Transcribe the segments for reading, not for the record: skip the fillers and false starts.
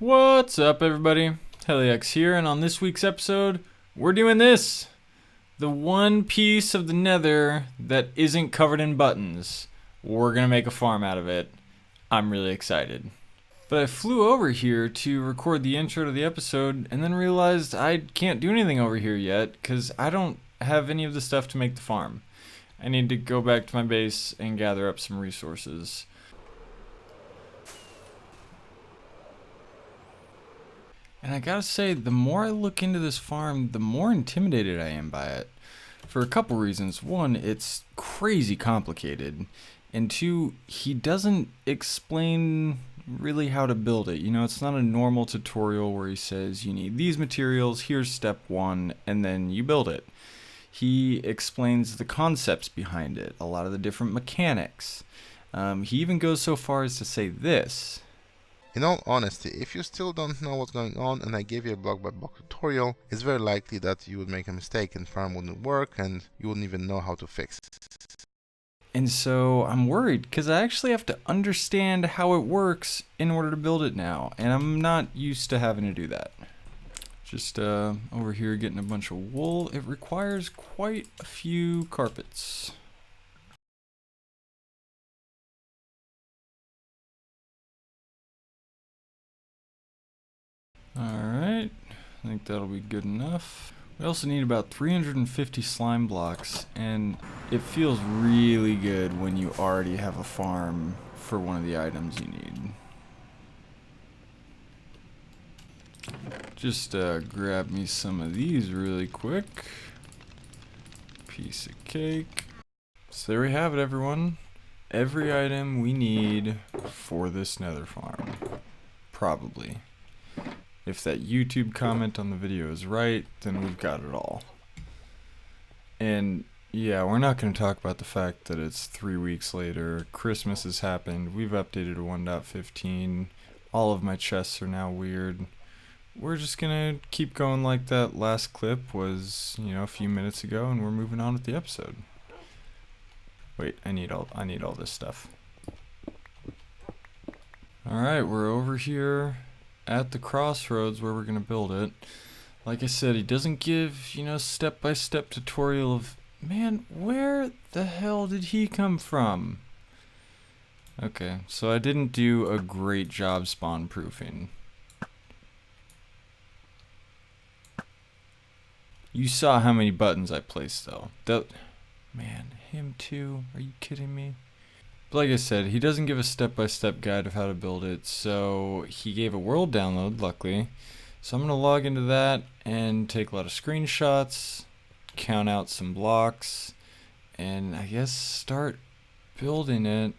What's up, everybody? Helix here, and on this week's episode, we're doing this. The one piece of the Nether that isn't covered in buttons. We're gonna make a farm out of it. I'm really excited. But I flew over here to record the intro to the episode and then realized I can't do anything over here yet because I don't have any of the stuff to make the farm. I need to go back to my base and gather up some resources. And I gotta say, the more I look into this farm, the more intimidated I am by it. For a couple reasons. One, it's crazy complicated. And two, he doesn't explain really how to build it. You know, it's not a normal tutorial where he says you need these materials, here's step one, and then you build it. He explains the concepts behind it, a lot of the different mechanics. He even goes so far as to say this. In all honesty, if you still don't know what's going on and I gave you a block by block tutorial, it's very likely that you would make a mistake and farm wouldn't work and you wouldn't even know how to fix it. And so I'm worried because I actually have to understand how it works in order to build it now. And I'm not used to having to do that. Just over here getting a bunch of wool. It requires quite a few carpets. Alright, I think that'll be good enough. We also need about 350 slime blocks, and it feels really good when you already have a farm for one of the items you need. Just grab me some of these really quick. Piece of cake. So there we have it, everyone. Every item we need for this nether farm. Probably. If that YouTube comment on the video is right, then we've got it all. And yeah, we're not going to talk about the fact that it's 3 weeks later, Christmas has happened, we've updated to 1.15, all of my chests are now weird. We're just going to keep going like that last clip was, you know, a few minutes ago, and we're moving on with the episode. Wait, I need all this stuff. Alright, we're over here at the crossroads where we're gonna build it. Like I said, he doesn't give, you know, step-by-step tutorial of, man, where the hell did he come from? Okay, so I didn't do a great job spawn proofing. You saw how many buttons I placed though. Man, him too? Are you kidding me? But like I said, he doesn't give a step-by-step guide of how to build it, so he gave a world download, luckily. So I'm going to log into that and take a lot of screenshots, count out some blocks, and I guess start building it.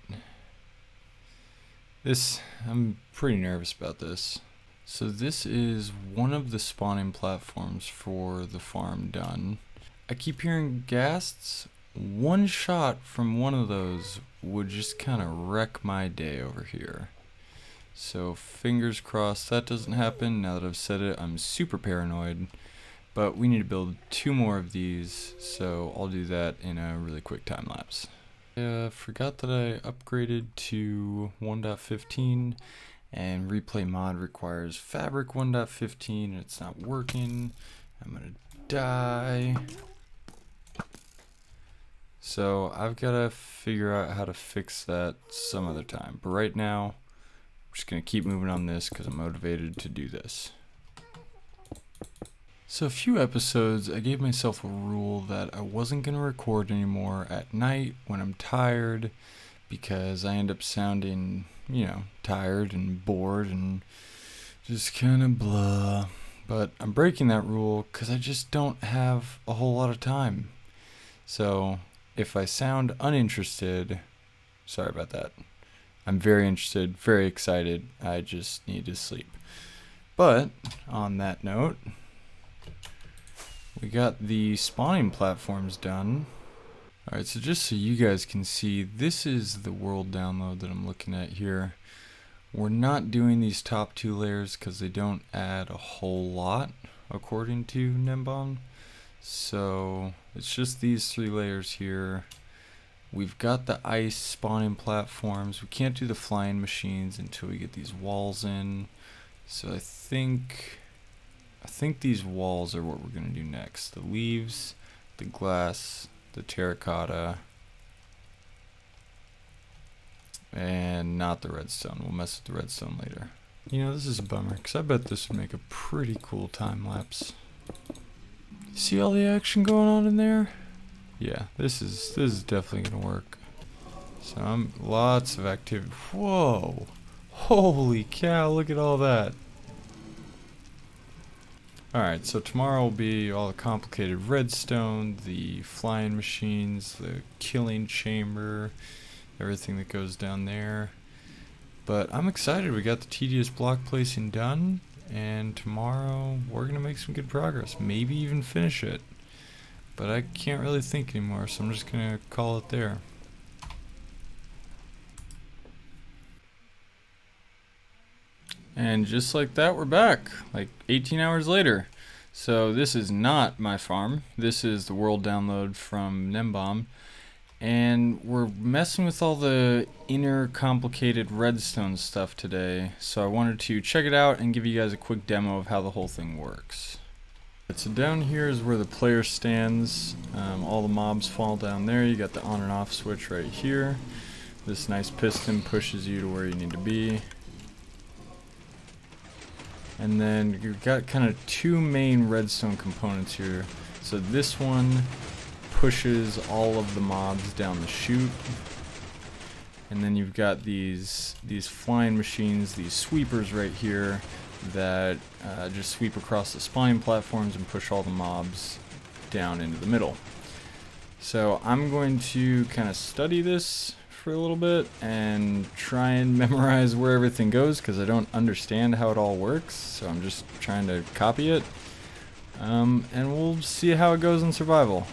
I'm pretty nervous about this. So this is one of the spawning platforms for the farm done. I keep hearing ghasts. One shot from one of those would just kind of wreck my day over here. So fingers crossed that doesn't happen. Now that I've said it, I'm super paranoid. But we need to build 2 more of these, so I'll do that in a really quick time lapse. I forgot that I upgraded to 1.15, and replay mod requires fabric 1.15 and it's not working. I'm gonna die. So I've got to figure out how to fix that some other time. But right now, I'm just going to keep moving on this because I'm motivated to do this. So a few episodes, I gave myself a rule that I wasn't going to record anymore at night when I'm tired because I end up sounding, you know, tired and bored and just kind of blah. But I'm breaking that rule because I just don't have a whole lot of time. So if I sound uninterested, sorry about that. I'm very interested, very excited. I just need to sleep. But on that note, we got the spawning platforms done. Alright, so just so you guys can see, this is the world download that I'm looking at here. We're not doing these top 2 layers because they don't add a whole lot, according to Gnembon. So it's just these 3 layers here. We've got the ice spawning platforms. We can't do the flying machines until we get these walls in. So I think these walls are what we're gonna do next. The leaves, the glass, the terracotta, and not the redstone. We'll mess with the redstone later. You know, this is a bummer, because I bet this would make a pretty cool time lapse. See all the action going on in there? Yeah, this is definitely gonna work. So lots of activity. Whoa! Holy cow, look at all that. Alright, so tomorrow will be all the complicated redstone, the flying machines, the killing chamber, everything that goes down there. But I'm excited, we got the tedious block placing done, and tomorrow we're gonna make some good progress, maybe even finish it. But I can't really think anymore, so I'm just gonna call it there. And just like that, we're back, like 18 hours later. So this is not my farm. This is the world download from Gnembon. And we're messing with all the inner complicated redstone stuff today. So I wanted to check it out and give you guys a quick demo of how the whole thing works. So down here is where the player stands. All the mobs fall down there. You got the on and off switch right here. This nice piston pushes you to where you need to be. And then you've got kind of two main redstone components here. So this one pushes all of the mobs down the chute. And then you've got these flying machines, these sweepers right here that just sweep across the spawning platforms and push all the mobs down into the middle. So I'm going to kind of study this for a little bit and try and memorize where everything goes, because I don't understand how it all works, so I'm just trying to copy it, and we'll see how it goes in survival.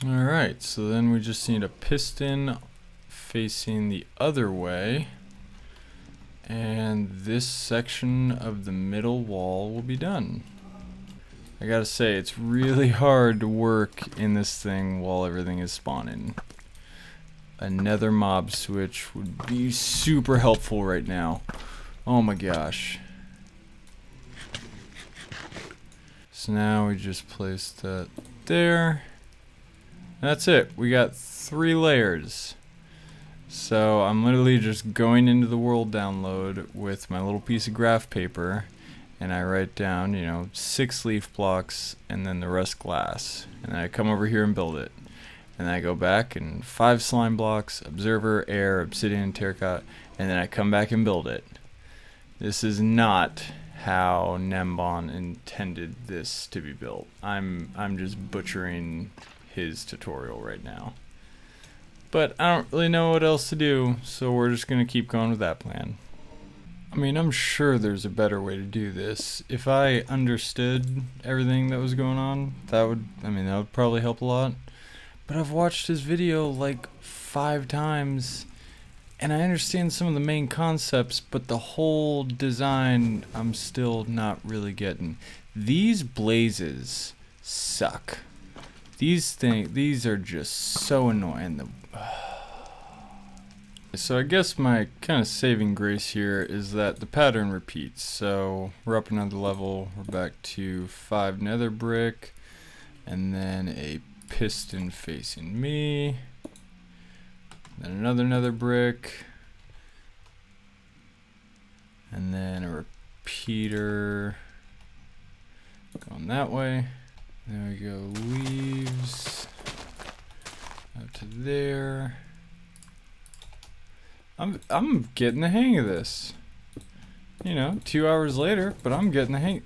Alright, so then we just need a piston facing the other way, and this section of the middle wall will be done. I gotta say, it's really hard to work in this thing while everything is spawning. A nether mob switch would be super helpful right now. Oh my gosh. So now we just place that there. That's it. We got 3 layers. So I'm literally just going into the world download with my little piece of graph paper, and I write down, you know, 6 leaf blocks and then the rest glass. And then I come over here and build it. And then I go back and 5 slime blocks, observer, air, obsidian, terracotta, and then I come back and build it. This is not how Gnembon intended this to be built. I'm just butchering his tutorial right now. But I don't really know what else to do, so we're just gonna keep going with that plan. I mean, I'm sure there's a better way to do this. If I understood everything that was going on, that would probably help a lot. But I've watched his video like 5 times, and I understand some of the main concepts, but the whole design I'm still not really getting. These blazes suck. These are just so annoying. So I guess my kind of saving grace here is that the pattern repeats. So we're up another level, we're back to 5 nether brick, and then a piston facing me, then another nether brick, and then a repeater going that way. There we go, leaves up to there. I'm getting the hang of this. You know, 2 hours later, but I'm getting the hang.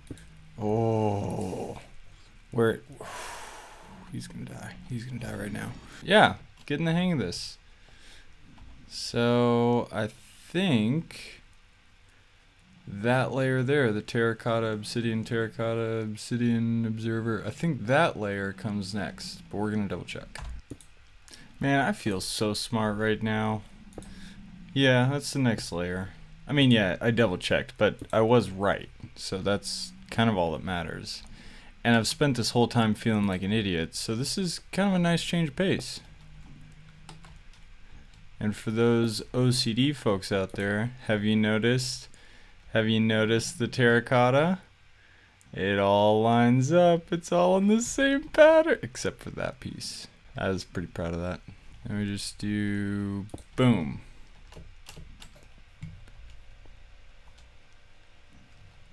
Oh, he's gonna die. He's gonna die right now. Yeah, getting the hang of this. So I think that layer there, the terracotta, obsidian, observer, I think that layer comes next, but we're gonna double check. Man, I feel so smart right now. Yeah, that's the next layer. I mean, yeah, I double checked, but I was right, so that's kind of all that matters. And I've spent this whole time feeling like an idiot, so this is kind of a nice change of pace. And for those OCD folks out there, have you noticed Have you noticed the terracotta? It all lines up. It's all in the same pattern. Except for that piece. I was pretty proud of that. And we just do boom.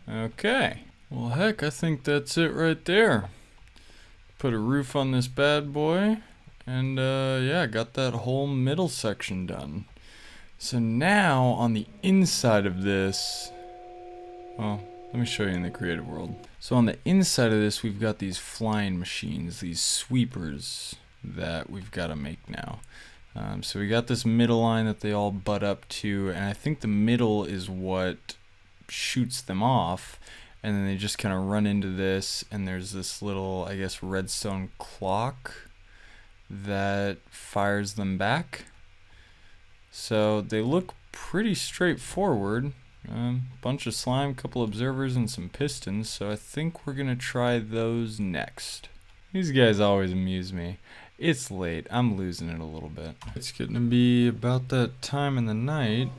Okay. Well, heck, I think that's it right there. Put a roof on this bad boy. And yeah, got that whole middle section done. So now on the inside of this, well, let me show you in the creative world. So on the inside of this, we've got these flying machines, these sweepers that we've got to make now. So we got this middle line that they all butt up to, and I think the middle is what shoots them off, and then they just kind of run into this, and there's this little, I guess, redstone clock that fires them back. So they look pretty straightforward. Bunch of slime, couple observers, and some pistons. So I think we're gonna try those next. These guys always amuse me. It's late. I'm losing it a little bit. It's getting to be about that time in the night.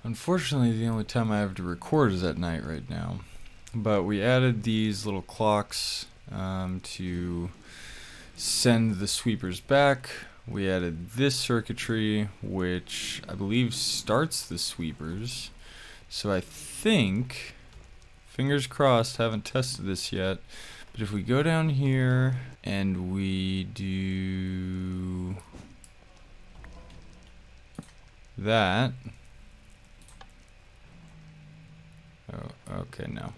Unfortunately, the only time I have to record is at night right now. But we added these little clocks to send the sweepers back. We added this circuitry, which I believe starts the sweepers. So I think, fingers crossed, haven't tested this yet, but if we go down here and we do that. Oh, okay, no.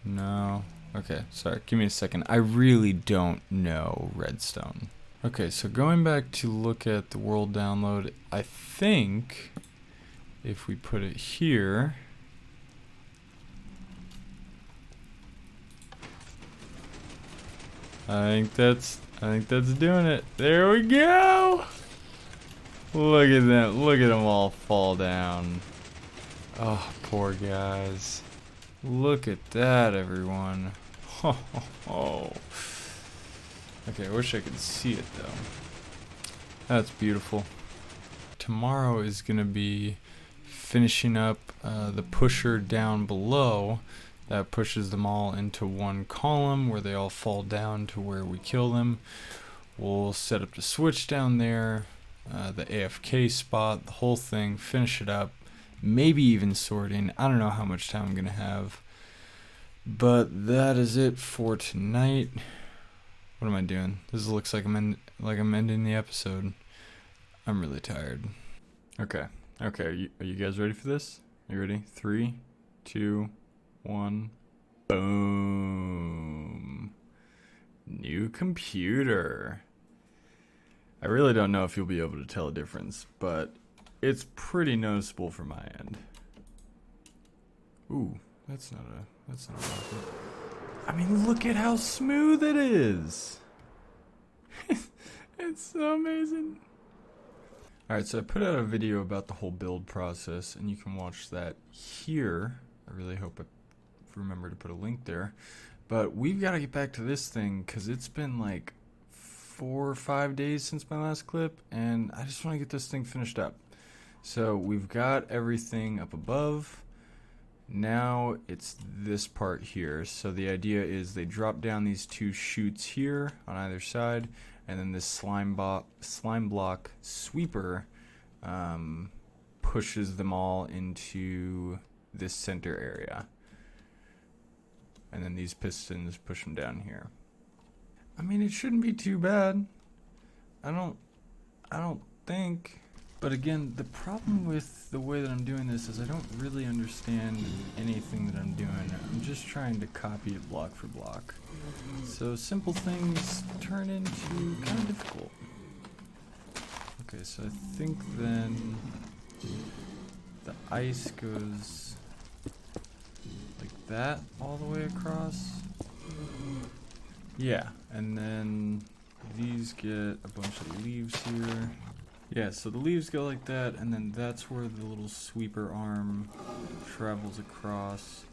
No. Okay, sorry, give me a second. I really don't know redstone. Okay, so going back to look at the world download, I think if we put it here, I think that's doing it. There we go. Look at them. Look at them all fall down. Oh, poor guys. Look at that, everyone. Oh. Okay, I wish I could see it though. That's beautiful. Tomorrow is gonna be finishing up the pusher down below that pushes them all into one column where they all fall down to where we kill them. We'll set up the switch down there, the AFK spot, the whole thing, finish it up, maybe even sorting. I don't know how much time I'm gonna have. But that is it for tonight. What am I doing? This looks like I'm ending the episode. I'm really tired. Okay. Are you guys ready for this? Are you ready? 3, 2, 1. Boom. New computer. I really don't know if you'll be able to tell a difference, but it's pretty noticeable from my end. Ooh, that's not a rocket. I mean, look at how smooth it is. It's so amazing. Alright, so I put out a video about the whole build process, and you can watch that here. I really hope I remember to put a link there. But we've got to get back to this thing, because it's been like 4 or 5 days since my last clip, and I just want to get this thing finished up. So we've got everything up above. Now it's this part here. So the idea is they drop down these 2 chutes here on either side, and then this slime block sweeper pushes them all into this center area, and then these pistons push them down here. I mean, it shouldn't be too bad. I don't think. But again, the problem with the way that I'm doing this is I don't really understand anything that I'm doing. I'm just trying to copy it block for block. So simple things turn into kind of difficult. Okay, so I think then the ice goes like that all the way across. Yeah, and then these get a bunch of leaves here. Yeah, so the leaves go like that, and then that's where the little sweeper arm travels across.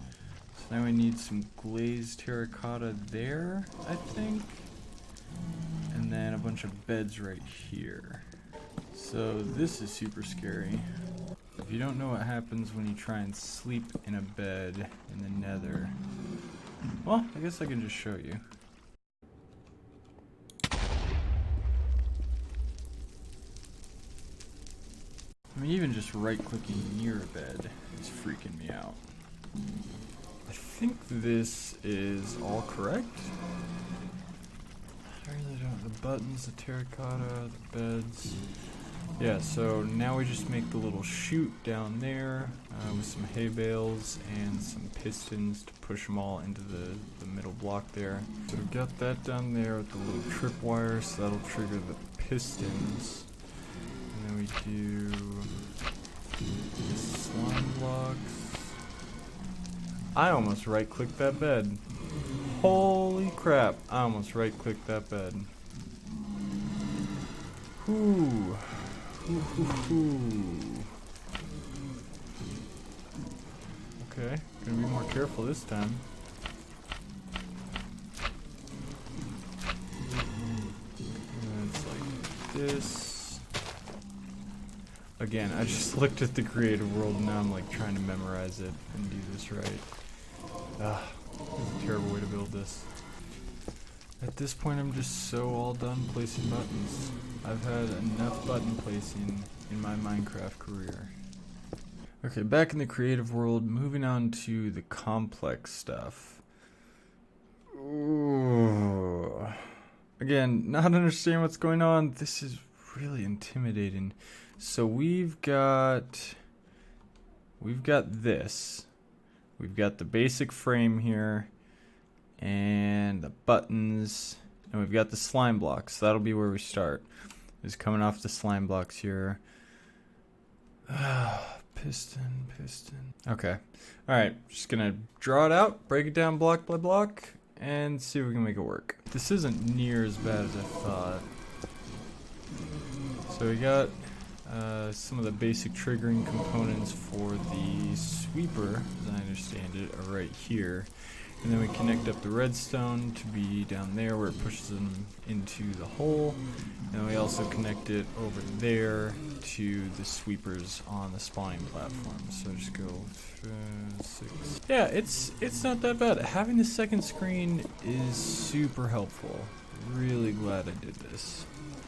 So now we need some glazed terracotta there, I think. And then a bunch of beds right here. So this is super scary. If you don't know what happens when you try and sleep in a bed in the Nether, well, I guess I can just show you. I mean, even just right-clicking near a bed is freaking me out. I think this is all correct. I really don't. The buttons, the terracotta, the beds. Yeah, so now we just make the little chute down there with some hay bales and some pistons to push them all into the middle block there. So we've got that down there with the little tripwire, so that'll trigger the pistons. And then we do the slime blocks. I almost right-clicked that bed. Holy crap, I almost right-clicked that bed. Whew. Okay, gonna be more careful this time. And it's like this. Again, I just looked at the creative world and now I'm like trying to memorize it and do this right. This is a terrible way to build this. At this point I'm just so all done placing buttons. I've had enough button placing in my Minecraft career. Okay, back in the creative world, moving on to the complex stuff. Ooh. Again, not understanding what's going on. This is really intimidating. So we've got this. We've got the basic frame here and the buttons, and we've got the slime blocks. So that'll be where we start. Is coming off the slime blocks here. Piston. Okay. Alright, just gonna draw it out, break it down block by block, and see if we can make it work. This isn't near as bad as I thought. So we got some of the basic triggering components for the sweeper, as I understand it, are right here. And then we connect up the redstone to be down there where it pushes them into the hole. And we also connect it over there to the sweepers on the spawning platform. So just go 6. Yeah, it's not that bad. Having the second screen is super helpful. Really glad I did this.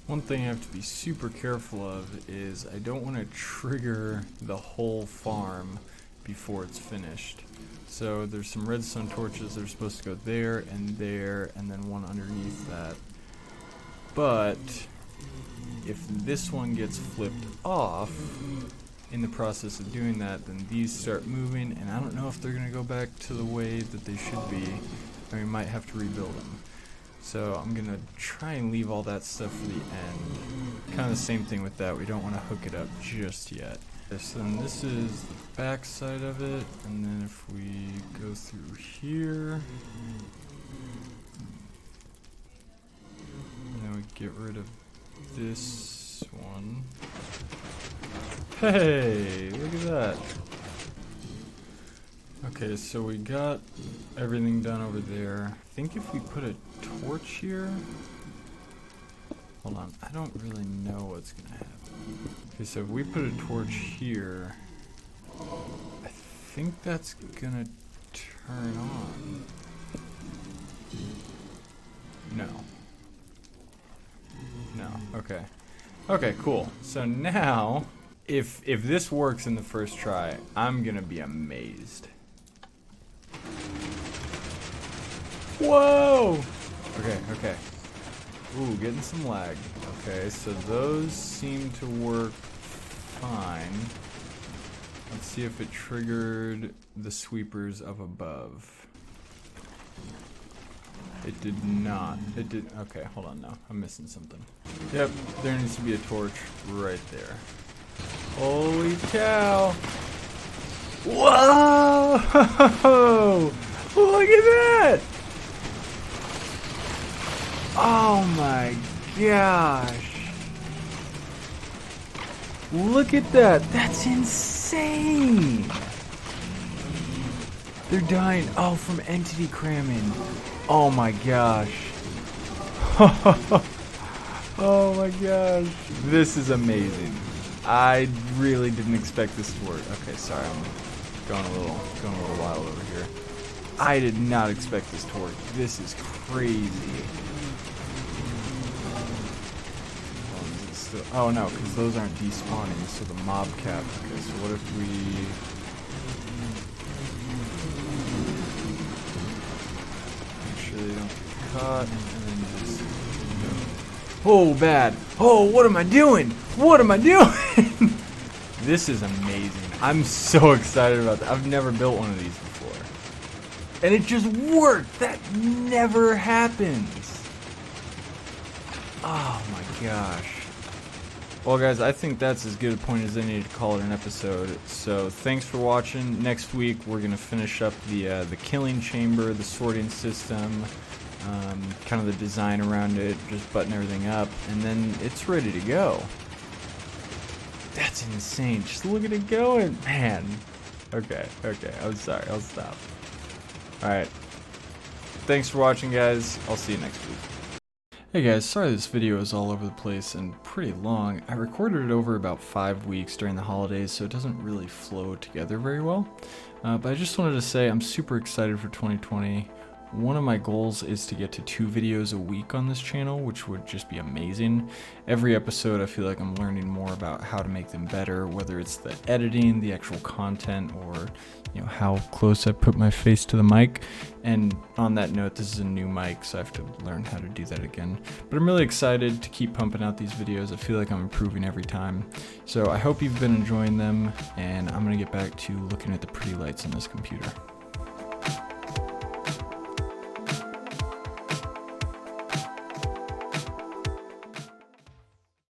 One thing I have to be super careful of is I don't want to trigger the whole farm before it's finished. So there's some redstone torches that are supposed to go there, and then one underneath that. But if this one gets flipped off in the process of doing that, then these start moving, and I don't know if they're going to go back to the way that they should be, and we might have to rebuild them. So I'm going to try and leave all that stuff for the end. Kind of the same thing with that, we don't want to hook it up just yet. So then this is the back side of it, and then if we go through here, and then we get rid of this one. Hey, look at that. Okay, so we got everything done over there. I think if we put a torch here, hold on, I don't really know what's gonna happen. Okay, so if we put a torch here, I think that's gonna turn on. No, okay. Okay, cool. So now, if this works in the first try, I'm gonna be amazed. Whoa! Okay. Ooh, getting some lag. Okay, so those seem to work fine. Let's see if it triggered the sweepers up above. It did not. It did. Okay, hold on now. I'm missing something. Yep, there needs to be a torch right there. Holy cow! Whoa! Look at that! Oh my gosh! Look at that! That's insane! They're dying. Oh, from entity cramming. Oh my gosh. Oh my gosh. This is amazing. I really didn't expect this to work. Okay, sorry, I'm going a little wild over here. I did not expect this to work. This is crazy. Oh no, because those aren't despawning, so the mob cap. Okay, so what if we... Make sure they don't get caught, and then just go. Oh, bad. Oh, what am I doing? What am I doing? This is amazing. I'm so excited about that. I've never built one of these before. And it just worked. That never happens. Oh my gosh. Well guys, I think that's as good a point as any to call it an episode. So thanks for watching. Next week we're going to finish up the killing chamber, the sorting system, kind of the design around it, just button everything up, and then it's ready to go. That's insane. Just look at it going, man. Okay, I'm sorry, I'll stop. Alright. Thanks for watching, guys. I'll see you next week. Hey guys, sorry this video is all over the place and pretty long. I recorded it over about 5 weeks during the holidays, so it doesn't really flow together very well. But I just wanted to say I'm super excited for 2020. One of my goals is to get to 2 videos a week on this channel, which would just be amazing. Every episode I feel like I'm learning more about how to make them better, whether it's the editing, the actual content, or how close I put my face to the mic. And on that note, this is a new mic, so I have to learn how to do that again. But I'm really excited to keep pumping out these videos. I feel like I'm improving every time. So I hope you've been enjoying them, and I'm gonna get back to looking at the pretty lights on this computer.